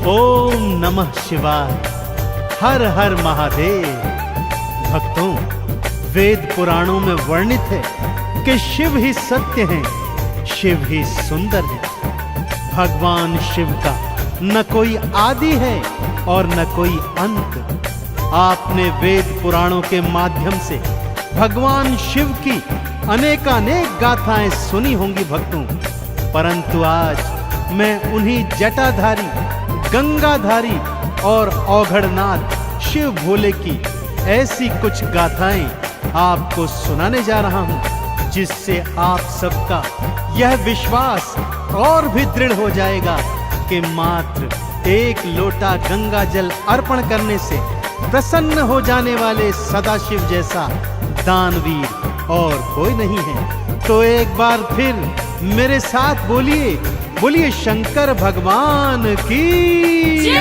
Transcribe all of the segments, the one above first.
ओम नमः शिवाय। हर हर महादेव। भक्तों, वेद पुराणों में वर्णित है कि शिव ही सत्य हैं, शिव ही सुंदर है। भगवान शिव का न कोई आदि है और न कोई अंत। आपने वेद पुराणों के माध्यम से भगवान शिव की अनेकानेक गाथाएं सुनी होंगी भक्तों, परंतु आज मैं उन्हीं जटाधारी, गंगाधारी और औघड़नाथ शिव भोले की ऐसी कुछ गाथाएं आपको सुनाने जा रहा हूं, जिससे आप सबका यह विश्वास और भी दृढ़ हो जाएगा कि मात्र एक लोटा गंगा जल अर्पण करने से प्रसन्न हो जाने वाले सदाशिव जैसा दानवीर और कोई नहीं है। तो एक बार फिर मेरे साथ बोलिए, बोलिए शंकर भगवान की।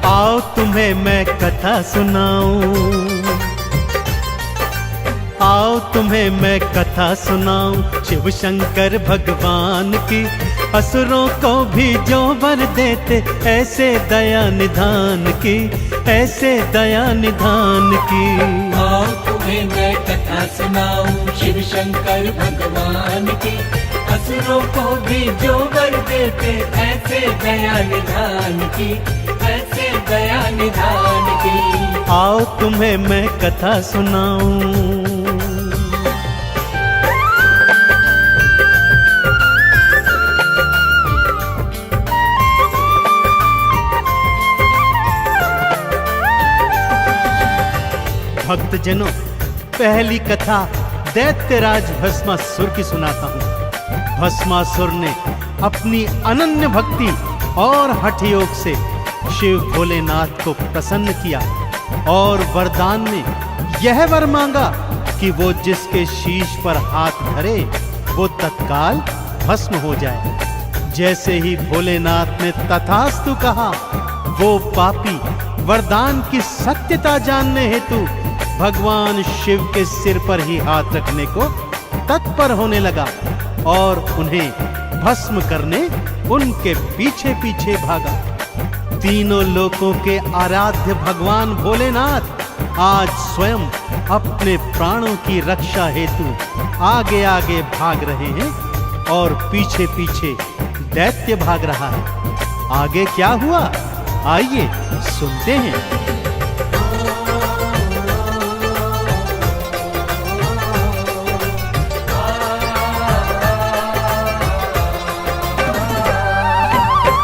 आओ तुम्हें मैं कथा सुनाऊं, आओ तुम्हें मैं कथा सुनाऊं शिव शंकर भगवान की। असुरों को भी जो वर देते ऐसे दया निधान की, ऐसे दया निधान की। आओ तुम्हें मैं कथा सुनाऊं शिव शंकर भगवान की। असुरों को भी जो वर देते ऐसे दया निधान की, ऐसे दया निधान की। आओ तुम्हें मैं कथा सुनाऊं। भक्तजनों, पहली कथा दैत्यराज भस्मासुर की सुनाता हूं। भस्मासुर ने अपनी अनन्य भक्ति और हठ योग से शिव भोलेनाथ को प्रसन्न किया और वरदान में यह वर मांगा कि वो जिसके शीश पर हाथ धरे वो तत्काल भस्म हो जाए। जैसे ही भोलेनाथ ने तथास्तु कहा, वो पापी वरदान की सत्यता जानने हेतु भगवान शिव के सिर पर ही हाथ रखने को तत्पर होने लगा और उन्हें भस्म करने उनके पीछे पीछे भागा। तीनों लोकों के आराध्य भगवान भोलेनाथ आज स्वयं अपने प्राणों की रक्षा हेतु आगे आगे भाग रहे हैं और पीछे पीछे दैत्य भाग रहा है। आगे क्या हुआ, आइए सुनते हैं।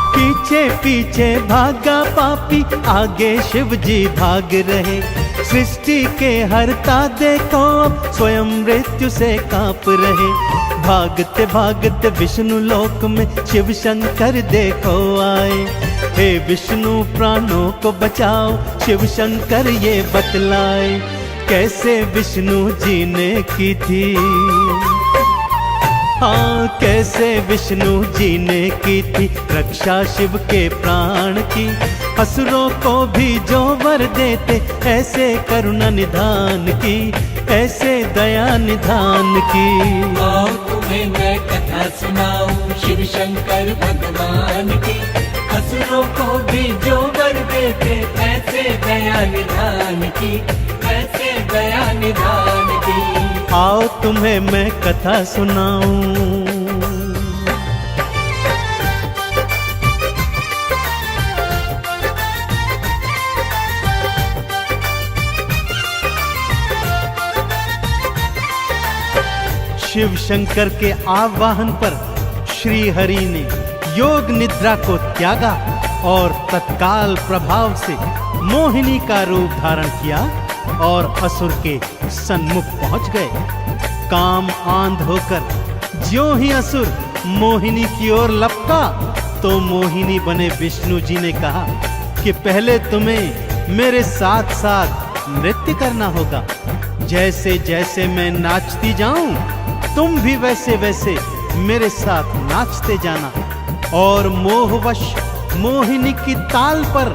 पीछे पीछे भागा पापी, आगे शिव जी भाग रहे। सृष्टि के हरता देखो अब स्वयं मृत्यु से कांप रहे। भागते भागते विष्णु लोक में शिव शंकर देखो आए। हे विष्णु प्राणों को बचाओ, शिव शंकर ये बतलाए। कैसे विष्णु जी ने की थी, हाँ कैसे विष्णु जी ने की थी रक्षा शिव के प्राण की। असुरों को भी जो वर देते ऐसे करुणा निधान की, ऐसे दया निधान की। आओ तुम्हें मैं कथा सुनाऊं शिव शंकर भगवान की। असुरों को भी जो वर देते ऐसे दया निधान की, ऐसे दया निधान की। आओ तुम्हें मैं कथा सुनाऊं। शिव शंकर के आवाहन पर श्री हरि ने योग निद्रा को त्यागा और तत्काल प्रभाव से मोहिनी का रूप धारण किया और असुर के सन्मुख पहुंच गए। काम आंध होकर ज्यों ही असुर मोहिनी की ओर लपका तो मोहिनी बने विष्णु जी ने कहा कि पहले तुम्हें मेरे साथ साथ नृत्य करना होगा। जैसे जैसे मैं नाचती जाऊं तुम भी वैसे वैसे मेरे साथ नाचते जाना। और मोहवश मोहिनी की ताल पर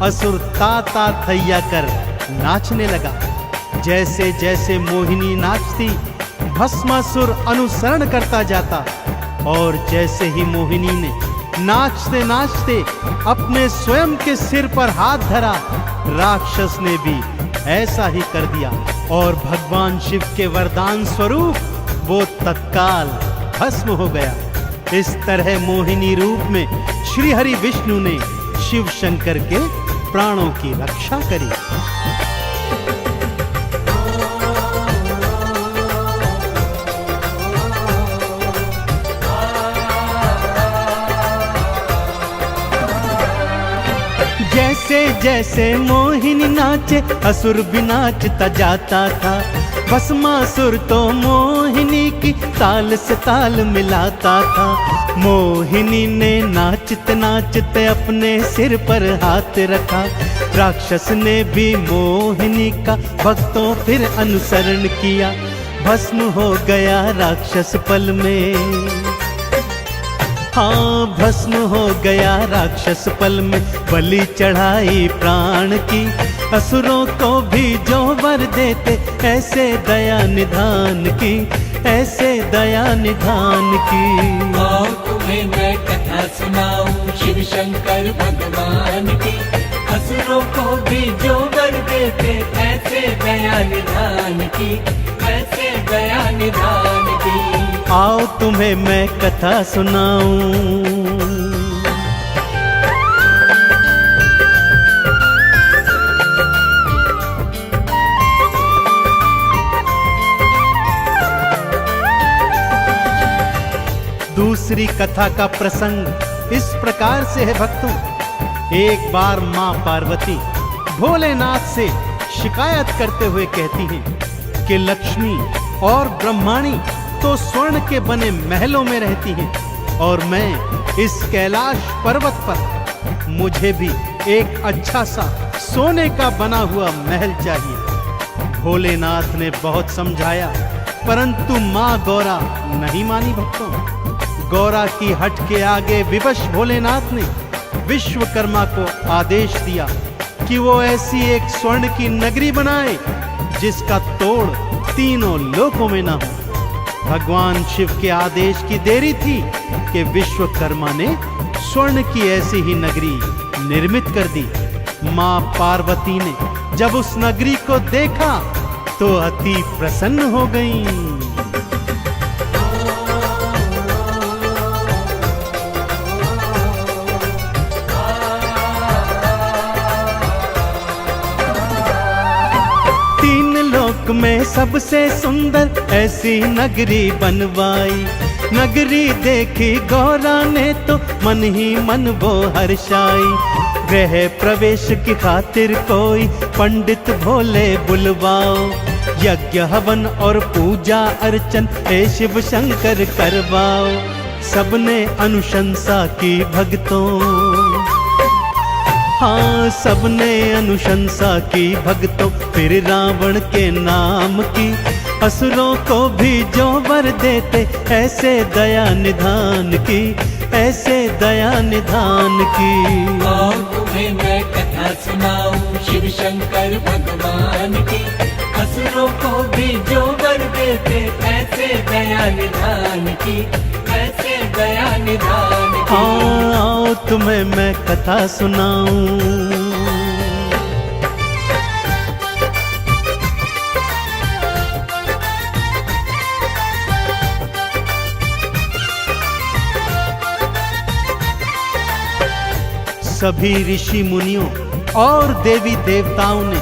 असुर ताता थैया कर नाचने लगा। जैसे जैसे मोहिनी नाचती, भस्मासुर अनुसरण करता जाता। और जैसे ही मोहिनी ने नाचते नाचते अपने स्वयं के सिर पर हाथ धरा, राक्षस ने भी ऐसा ही कर दिया और भगवान शिव के वरदान स्वरूप वो तत्काल भस्म हो गया। इस तरह मोहिनी रूप में श्री हरि विष्णु ने शिव शंकर के प्राणों की रक्षा करी। जैसे जैसे मोहिनी नाचे, असुर भी नाचता जाता था। भस्मासुर तो मोहिनी की ताल से ताल मिलाता था। मोहिनी ने नाचते नाचते अपने सिर पर हाथ रखा। राक्षस ने भी मोहिनी का भक्तों फिर अनुसरण किया। भस्म हो गया राक्षस पल में। हाँ, भस्म हो गया राक्षस पल में। बलि चढ़ाई प्राण की, असुरों को भी जो वर देते, ऐसे दया निधान की, ऐसे दया निधान की। आओ तुम्हें मैं कथा सुनाऊं शिव शंकर भगवान की। असुरों को भी जो वर देते, ऐसे दया निधान की, ऐसे दया निधान की। आओ तुम्हें मैं कथा सुनाऊं। दूसरी कथा का प्रसंग इस प्रकार से है भक्तों। एक बार मां पार्वती भोलेनाथ से शिकायत करते हुए कहती हैं कि लक्ष्मी और ब्रह्माणी तो स्वर्ण के बने महलों में रहती हैं और मैं इस कैलाश पर्वत पर, मुझे भी एक अच्छा सा सोने का बना हुआ महल चाहिए। भोलेनाथ ने बहुत समझाया, परंतु मां गौरा नहीं मानी भक्तों। गौरा की हट के आगे विवश भोलेनाथ ने विश्वकर्मा को आदेश दिया कि वो ऐसी एक स्वर्ण की नगरी बनाए जिसका तोड़ तीनों लोकों में न हो। भगवान शिव के आदेश की देरी थी कि विश्वकर्मा ने स्वर्ण की ऐसी ही नगरी निर्मित कर दी। मां पार्वती ने जब उस नगरी को देखा तो अति प्रसन्न हो गईं। में सबसे सुंदर ऐसी नगरी बनवाई। नगरी देखी गौरा ने तो मन ही मन वो हर्षाई। गृह प्रवेश की खातिर कोई पंडित भोले बुलवाओ। यज्ञ हवन और पूजा अर्चन हे शिव शंकर करवाओ। सबने अनुशंसा की भक्तों, हाँ सबने अनुशंसा की भक्तों। फिर रावण के नाम की, असुरों को भी जो वर देते, ऐसे दया निधान की, ऐसे दया निधान की। आओ तुम्हें मैं कथा सुनाऊं शिव शंकर भगवान की। असुरों को भी जो वर देते, ऐसे दया निधान की, ऐसे दया निधान की। आओ तुम्हें मैं कथा सुनाऊं। सभी ऋषि मुनियों और देवी देवताओं ने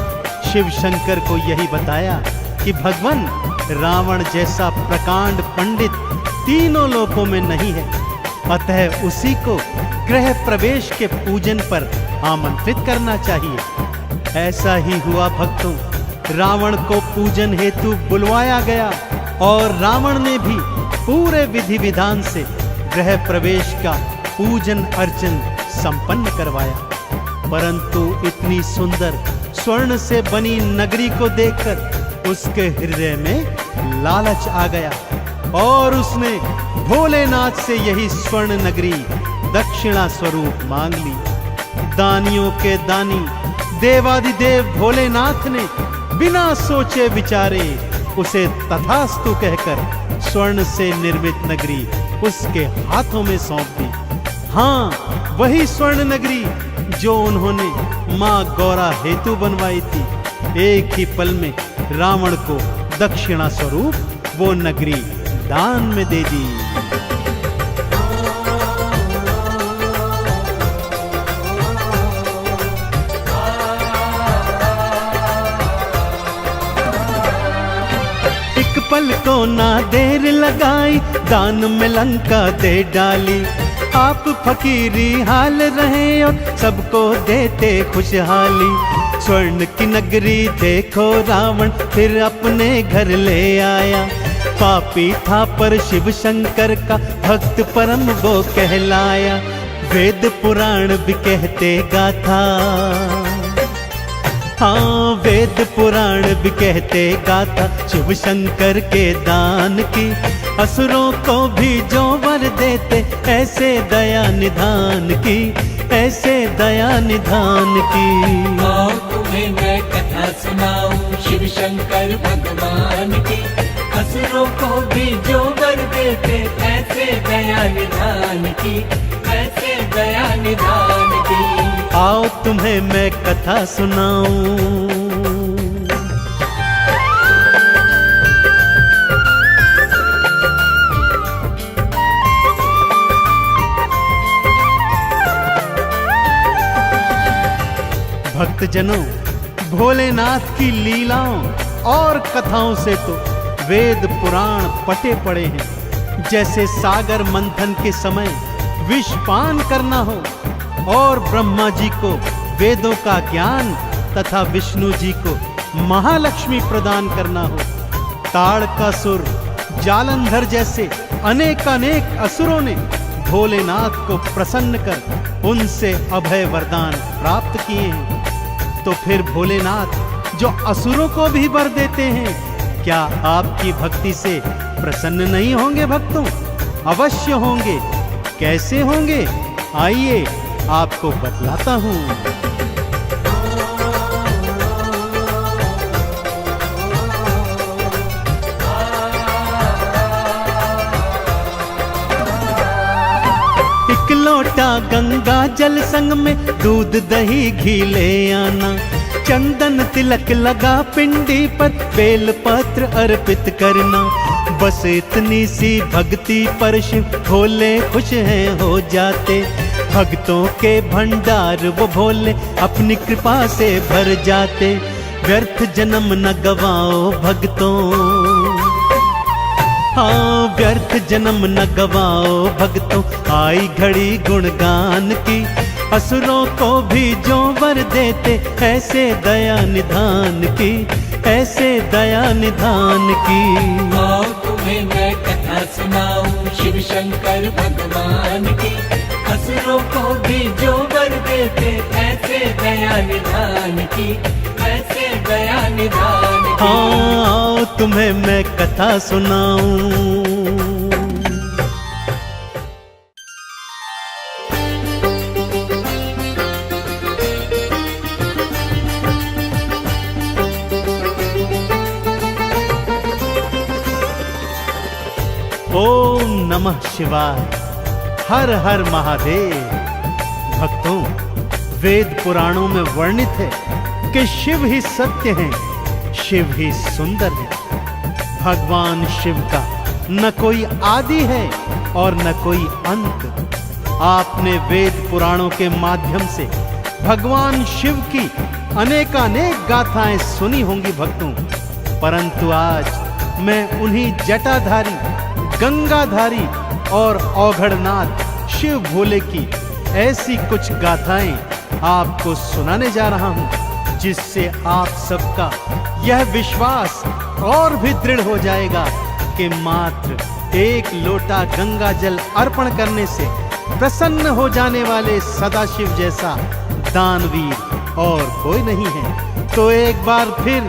शिव शंकर को यही बताया कि भगवान रावण जैसा प्रकांड पंडित तीनों लोकों में नहीं है, अतः उसी को गृह प्रवेश के पूजन पर आमंत्रित करना चाहिए। ऐसा ही हुआ भक्तों। रावण को पूजन हेतु बुलवाया गया और रावण ने भी पूरे विधि विधान से गृह प्रवेश का पूजन अर्चन संपन्न करवाया। परंतु इतनी सुंदर स्वर्ण से बनी नगरी को देखकर उसके हृदय में लालच आ गया। और उसने भोलेनाथ से यही स्वर्ण नगरी दक्षिणा स्वरूप मांग ली। दानियों के दानी देवादिदेव भोलेनाथ ने बिना सोचे विचारे उसे तथास्तु कहकर स्वर्ण से निर्मित नगरी उसके हाथों में सौंप दी। हाँ, वही स्वर्ण नगरी जो उन्होंने मां गौरा हेतु बनवाई थी। एक ही पल में रावण को दक्षिणा स्वरूप वो नगरी दान में दे दी। एक पल को ना देर लगाई, दान में लंका दे डाली। आप फकीरी हाल रहे और सबको देते खुशहाली। स्वर्ण की नगरी देखो रावण फिर अपने घर ले आया। पापी था पर शिव शंकर का भक्त परम वो कहलाया। वेद पुराण भी कहते गाथा, हाँ वेद पुराण भी कहते गाथा शिव शंकर के दान की। असुरों को भी जो वर देते ऐसे दया निधान की, ऐसे दया निधान की। आओ तुम्हें मैं कथा सुनाऊं शिव शंकर भगवान की। असुरों को भी जो वर देते ऐसे दया निधान की, ऐसे दया निधान की। आओ तुम्हें मैं कथा सुनाऊं। भक्तजनों, भोलेनाथ की लीलाओं और कथाओं से तो वेद पुराण पटे पड़े हैं। जैसे सागर मंथन के समय विषपान करना हो और ब्रह्मा जी को वेदों का ज्ञान तथा विष्णु जी को महालक्ष्मी प्रदान करना हो। ताड़कासुर, जालंधर जैसे अनेकानेक असुरों ने भोलेनाथ को प्रसन्न कर उनसे अभय वरदान प्राप्त किए हैं। तो फिर भोलेनाथ जो असुरों को भी वर देते हैं, क्या आपकी भक्ति से प्रसन्न नहीं होंगे भक्तों? अवश्य होंगे। कैसे होंगे? आइए आपको बतलाता हूं। एक लोटा गंगा जल संग में दूध दही घी ले आना। चंदन तिलक लगा पिंडी पर बेल पत्र अर्पित करना। बस इतनी सी भक्ति पर शिव भोले खुश हैं हो जाते। भक्तों के भंडार वो भोले अपनी कृपा से भर जाते। व्यर्थ जन्म न गवाओ भक्तों, हाँ व्यर्थ जन्म न गवाओ भक्तों, आई घड़ी गुणगान की। असुरों को भी जो वर देते ऐसे दया निधान की, ऐसे दया निधान की। आओ तुम्हें मैं कथा सुनाऊं शिव शंकर भगवान की। असुरों को भी जो वर देते ऐसे दया निधान की, ऐसे दया निधान की। हाँ आओ तुम्हें मैं कथा सुनाऊं। ओम नमः शिवाय, हर हर महादेव। भक्तों, वेद पुराणों में वर्णित है कि शिव ही सत्य हैं, शिव ही सुंदर है। भगवान शिव का न कोई आदि है और न कोई अंत। आपने वेद पुराणों के माध्यम से भगवान शिव की अनेकानेक गाथाएं सुनी होंगी भक्तों, परंतु आज मैं उन्हीं जटाधारी, गंगाधारी और औघड़नाथ शिव भोले की ऐसी कुछ गाथाएं आपको सुनाने जा रहा हूं, जिससे आप सबका यह विश्वास और भी दृढ़ हो जाएगा कि मात्र एक लोटा गंगा जल अर्पण करने से प्रसन्न हो जाने वाले सदाशिव जैसा दानवीर और कोई नहीं है। तो एक बार फिर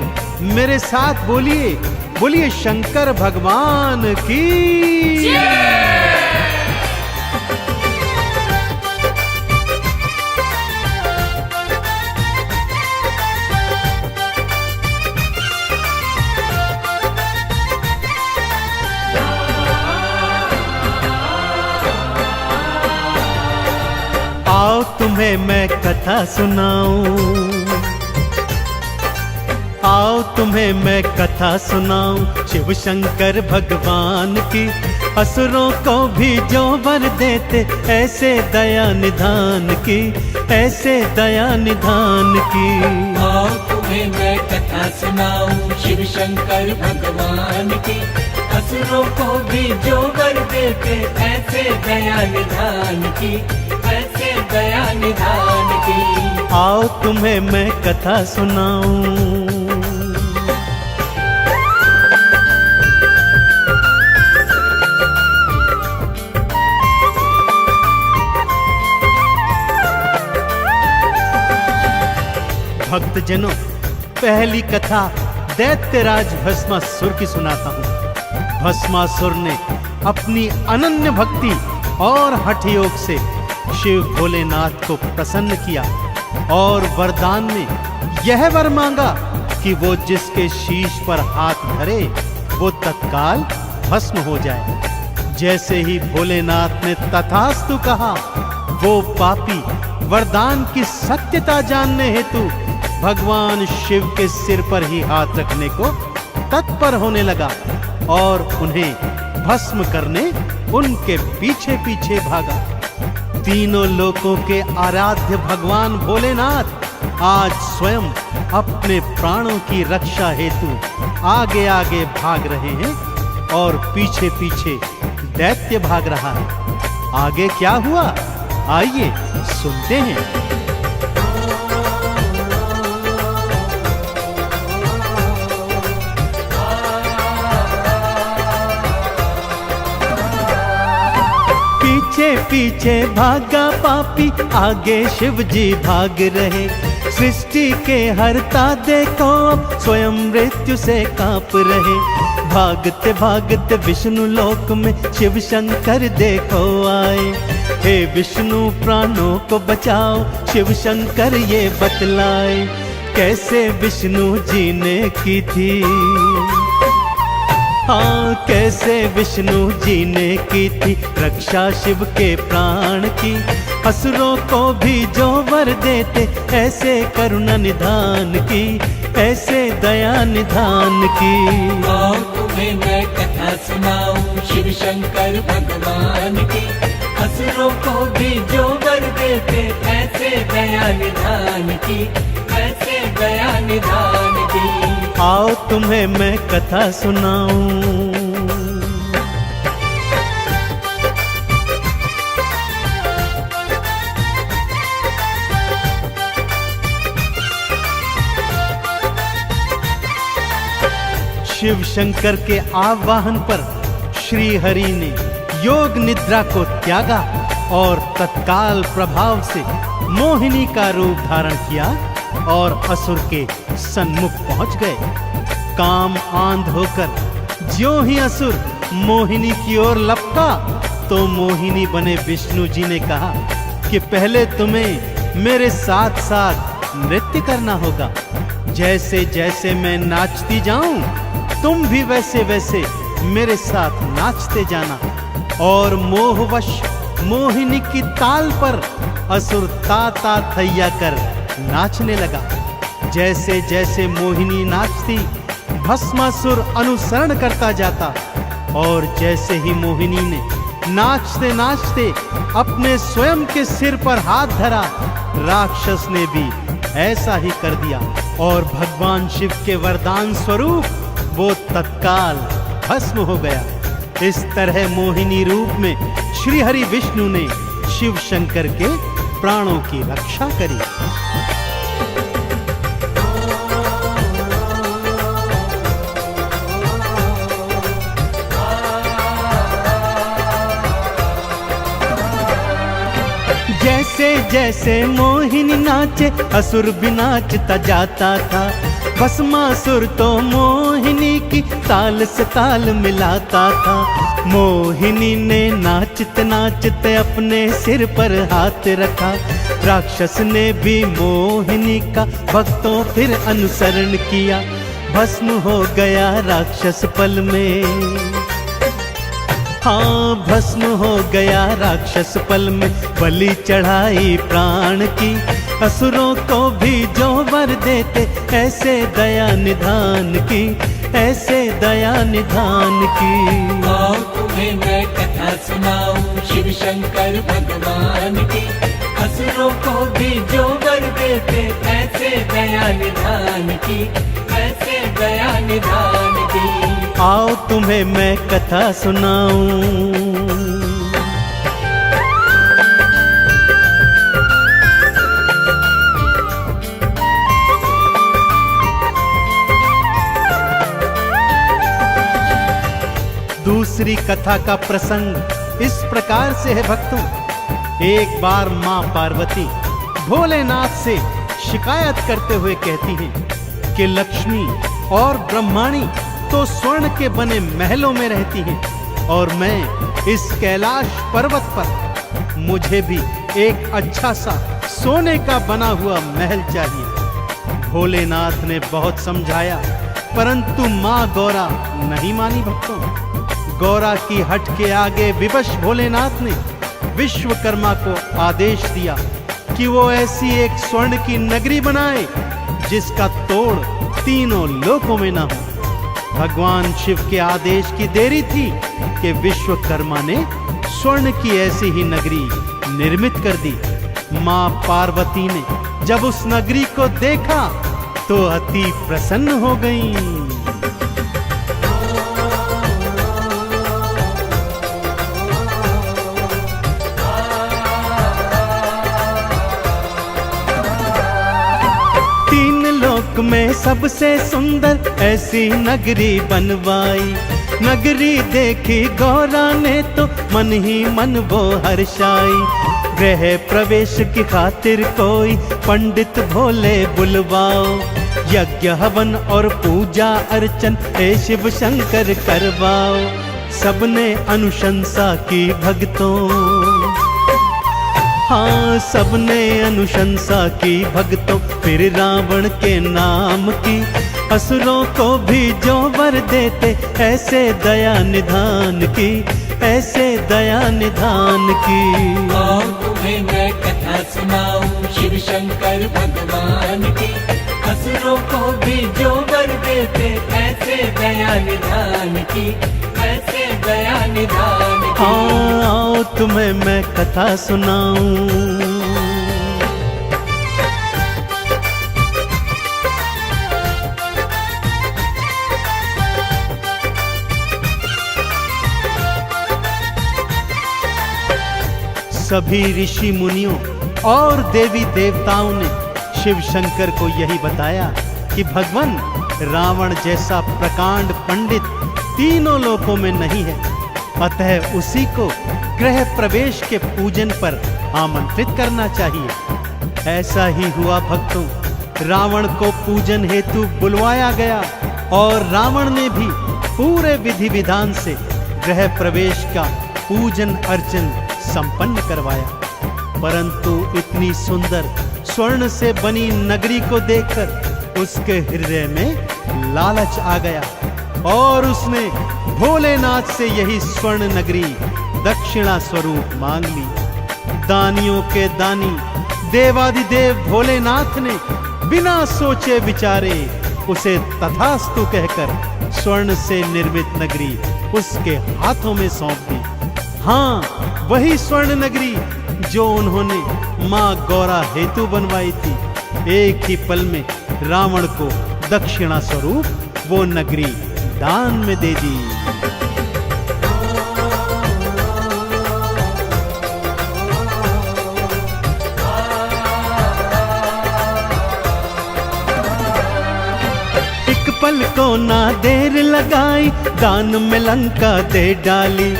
मेरे साथ बोलिए, बोलिए शंकर भगवान की। आओ तुम्हें मैं कथा सुनाऊं, आओ तुम्हें मैं कथा सुनाऊं शिव शंकर भगवान की। असुरों को भी जो वर देते ऐसे दया निधान की, ऐसे दया निधान की। आओ तुम्हें मैं कथा सुनाऊं शिव शंकर भगवान की। असुरों को भी जो वर देते ऐसे दया निधान की, ऐसे दया निधान की। आओ तुम्हें मैं कथा सुनाऊं। भक्तजनों, पहली कथा दैत्यराज भस्मासुर की सुनाता हूं। भस्मासुर ने अपनी अनन्य भक्ति और हठ योग से शिव भोलेनाथ को प्रसन्न किया और वरदान में यह वर मांगा कि वो जिसके शीश पर हाथ धरे वो तत्काल भस्म हो जाए। जैसे ही भोलेनाथ ने तथास्तु कहा, वो पापी वरदान की सत्यता जानने हेतु भगवान शिव के सिर पर ही हाथ रखने को तत्पर होने लगा और उन्हें भस्म करने उनके पीछे पीछे भागा। तीनों लोकों के आराध्य भगवान भोलेनाथ आज स्वयं अपने प्राणों की रक्षा हेतु आगे आगे भाग रहे हैं और पीछे पीछे दैत्य भाग रहा है। आगे क्या हुआ, आइए सुनते हैं। पीछे पीछे भागा पापी, आगे शिव जी भाग रहे। सृष्टि के हरता देखो अब स्वयं मृत्यु से कांप रहे। भागते भागते विष्णु लोक में शिव शंकर देखो आए। हे विष्णु प्राणों को बचाओ, शिव शंकर ये बतलाए। कैसे विष्णु जी ने की थी, हाँ कैसे विष्णु जी ने की थी रक्षा शिव के प्राण की। असुरों को भी जो वर देते ऐसे करुणा निधान की, ऐसे दया निधान की। आओ तुम्हें मैं कथा सुनाऊं शिव शंकर भगवान की। असुरों को भी जो वर देते ऐसे दया निधान की, ऐसे दया निधान की। आओ तुम्हें मैं कथा सुनाऊं। शिव शंकर के आवाहन पर श्री हरि ने योग निद्रा को त्यागा और तत्काल प्रभाव से मोहिनी का रूप धारण किया और असुर के सन्मुख पहुंच गए। काम आंध होकर ज्यों ही असुर मोहिनी की ओर लपका तो मोहिनी बने विष्णु जी ने कहा कि पहले तुम्हें मेरे साथ साथ नृत्य करना होगा। जैसे जैसे मैं नाचती जाऊं तुम भी वैसे वैसे मेरे साथ नाचते जाना। और मोहवश मोहिनी की ताल पर असुर ता थैया कर नाचने लगा। जैसे जैसे मोहिनी नाचती भस्मासुर अनुसरण करता जाता और जैसे ही मोहिनी ने नाचते नाचते अपने स्वयं के सिर पर हाथ धरा, राक्षस ने भी ऐसा ही कर दिया और भगवान शिव के वरदान स्वरूप वो तत्काल भस्म हो गया। इस तरह मोहिनी रूप में श्री हरि विष्णु ने शिव शंकर के प्राणों की रक्षा करी। जैसे जैसे मोहिनी नाचे असुर भी नाचता जाता था। भस्मासुर तो मोहिनी की ताल से ताल मिलाता था। मोहिनी ने नाचते नाचते अपने सिर पर हाथ रखा। राक्षस ने भी मोहिनी का भक्तों फिर अनुसरण किया। भस्म हो गया राक्षस पल में, हाँ भस्म हो गया राक्षस पल में। बलि चढ़ाई प्राण की, असुरों को भी जो वर देते, ऐसे दया निधान की, ऐसे दया निधान की। आओ तुम्हें मैं कथा सुनाऊं शिव शंकर भगवान की। असुरों को भी जो वर देते, ऐसे दया निधान की, ऐसे दया निधान की। आओ तुम्हें मैं कथा सुनाऊं। दूसरी कथा का प्रसंग इस प्रकार से है भक्तों। एक बार मां पार्वती भोलेनाथ से शिकायत करते हुए कहती हैं कि लक्ष्मी और ब्रह्माणी तो स्वर्ण के बने महलों में रहती हैं और मैं इस कैलाश पर्वत पर, मुझे भी एक अच्छा सा सोने का बना हुआ महल चाहिए। भोलेनाथ ने बहुत समझाया परंतु मां गौरा नहीं मानी भक्तों। गौरा की हट के आगे विवश भोलेनाथ ने विश्वकर्मा को आदेश दिया कि वो ऐसी एक स्वर्ण की नगरी बनाए जिसका तोड़ तीनों लोकों में न हो। भगवान शिव के आदेश की देरी थी कि विश्वकर्मा ने स्वर्ण की ऐसी ही नगरी निर्मित कर दी। मां पार्वती ने जब उस नगरी को देखा तो अति प्रसन्न हो गईं। में सबसे सुंदर ऐसी नगरी बनवाई। नगरी देखी गौरा ने तो मन ही मन वो हर्षाई। गृह प्रवेश की खातिर कोई पंडित भोले बुलवाओ। यज्ञ हवन और पूजा अर्चन हे शिव शंकर करवाओ। सबने अनुशंसा की भक्तों, हाँ सबने अनुशंसा की भक्तों। फिर रावण के नाम की, असुरों को भी जो वर देते, ऐसे दया निधान की, ऐसे दया निधान की। आओ तुम्हें मैं कथा सुनाऊं शिव शंकर भगवान की। असुरों को भी जो वर देते, ऐसे दया निधान की, ऐसे दया निधान की। आओ तुम्हें मैं कथा सुनाऊं। सभी ऋषि मुनियों और देवी देवताओं ने शिव शंकर को यही बताया कि भगवान रावण जैसा प्रकांड पंडित तीनों लोकों में नहीं है, अतः उसी को गृह प्रवेश के पूजन पर आमंत्रित करना चाहिए। ऐसा ही हुआ भक्तों। रावण को पूजन हेतु बुलवाया गया और रावण ने भी पूरे विधि विधान से गृह प्रवेश का पूजन अर्चन संपन्न करवाया। परंतु इतनी सुंदर स्वर्ण से बनी नगरी को देखकर उसके हृदय में लालच आ गया और उसने भोलेनाथ से यही स्वर्ण नगरी दक्षिणा स्वरूप मांग ली। दानियों के दानी देवादिदेव भोलेनाथ ने बिना सोचे विचारे उसे तथास्तु कहकर स्वर्ण से निर्मित नगरी उसके हाथों में सौंप दी। हाँ, वही स्वर्ण नगरी जो उन्होंने मां गौरा हेतु बनवाई थी। एक ही पल में रावण को दक्षिणा स्वरूप वो नगरी दान में दे दी। एक पल को ना देर लगाई, दान में लंका दे डाली।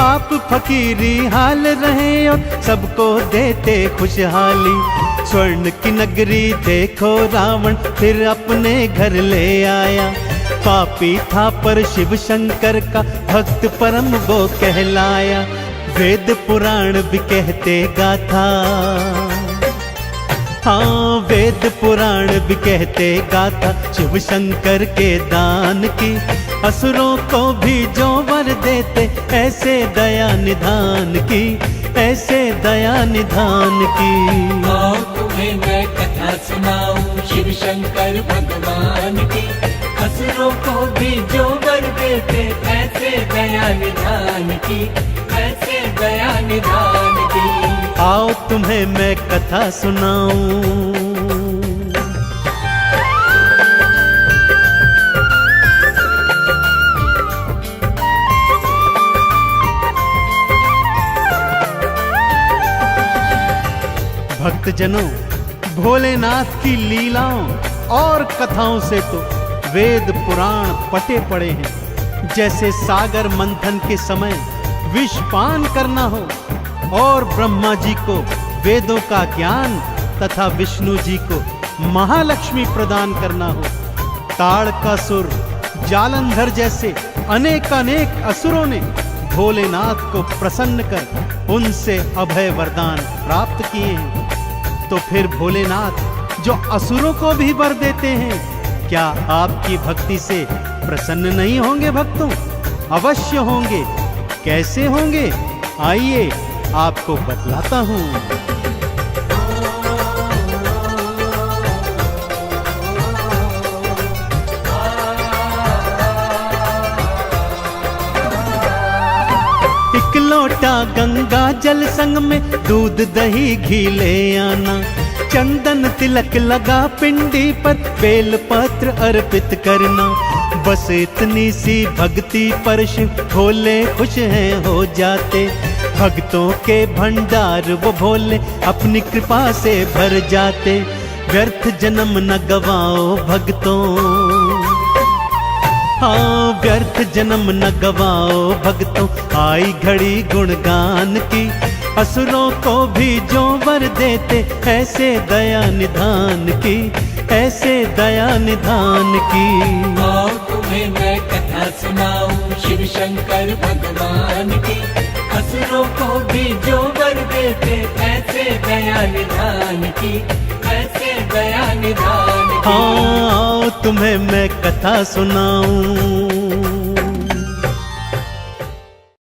आप फकीरी हाल रहे और सबको देते खुशहाली। स्वर्ण की नगरी देखो रावण फिर अपने घर ले आया। पापी था पर शिव शंकर का भक्त परम वो कहलाया। वेद पुराण भी कहते गाथा, हाँ वेद पुराण भी कहते गाथा शिव शंकर के दान की। असुरों को भी जो वर देते ऐसे दया निधान की, ऐसे दया निधान की। आओ तुम्हें मैं कथा सुनाऊं शिव शंकर भगवान की। असुरों को भी जो वर देते ऐसे दया निधान की, ऐसे दया निधान की। आओ तुम्हें मैं कथा सुनाऊं। भक्तजनों, भोलेनाथ की लीलाओं और कथाओं से तो वेद पुराण पटे पड़े हैं। जैसे सागर मंथन के समय विषपान करना हो और ब्रह्मा जी को वेदों का ज्ञान तथा विष्णु जी को महालक्ष्मी प्रदान करना हो। ताड़कासुर, जालंधर जैसे अनेक असुरों ने भोलेनाथ को प्रसन्न कर उनसे अभय वरदान प्राप्त किए हैं। तो फिर भोलेनाथ जो असुरों को भी वर देते हैं, क्या आपकी भक्ति से प्रसन्न नहीं होंगे भक्तों? अवश्य होंगे। कैसे होंगे? आइए आपको बतलाता हूं। एक लोटा गंगा जल संग में दूध दही घी ले आना। चंदन तिलक लगा पिंडी पर बेल पत्र अर्पित करना। बस इतनी सी भक्ति पर शिव भोले खुश हैं हो जाते। भक्तों के भंडार वो भोले अपनी कृपा से भर जाते। व्यर्थ जन्म न गवाओ भक्तों, हाँ व्यर्थ जन्म न गवाओ भक्तों, आई घड़ी गुणगान की। असुरों को भी जो वर देते ऐसे दया निधान की, ऐसे दया निधान की। आओ तुम्हें मैं कथा सुनाऊं शिव शंकर भगवान की। असुरों को भी जो वर देते ऐसे दया निधान की, ऐसे दया निधान की। हाँ तुम्हें मैं कथा सुनाऊं।